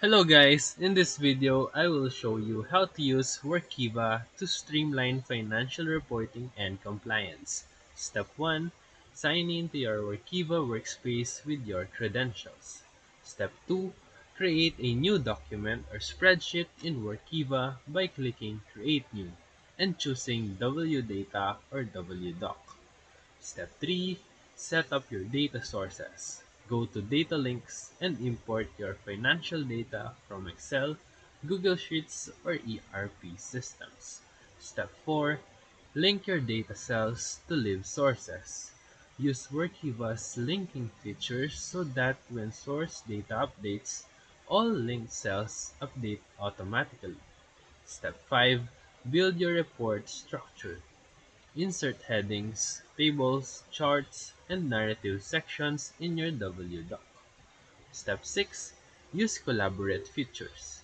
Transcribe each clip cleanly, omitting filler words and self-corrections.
Hello guys, in this video I will show you how to use Workiva to streamline financial reporting and compliance. Step 1. Sign in to your Workiva workspace with your credentials. Step 2. Create a new document or spreadsheet in Workiva by clicking Create New and choosing WData or WDoc. Step 3. Set up your data sources. Go to Data Links and import your financial data from Excel, Google Sheets, or ERP systems. Step 4. Link your data cells to live sources. Use Workiva's linking features so that when source data updates, all linked cells update automatically. Step 5. Build your report structure. Insert headings, tables, charts, and narrative sections in your WDoc. Step 6. Use collaborate features.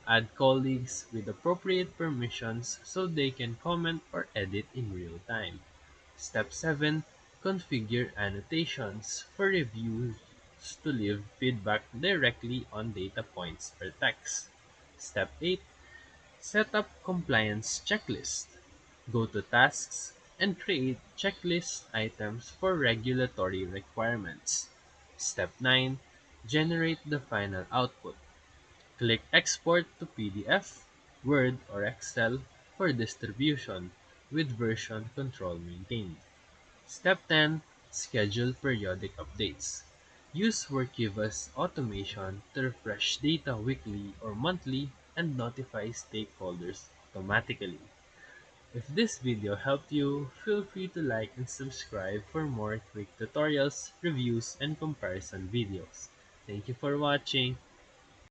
Add colleagues with appropriate permissions so they can comment or edit in real time. Step 7. Configure annotations for reviews to leave feedback directly on data points or text. Step 8. Set up compliance checklist. Go to Tasks and create checklist items for regulatory requirements. Step 9. Generate the final output. Click Export to PDF, Word, or Excel for distribution with version control maintained. Step 10. Schedule periodic updates. Use Workiva's automation to refresh data weekly or monthly and notify stakeholders automatically. If this video helped you, feel free to like and subscribe for more quick tutorials, reviews, and comparison videos. Thank you for watching.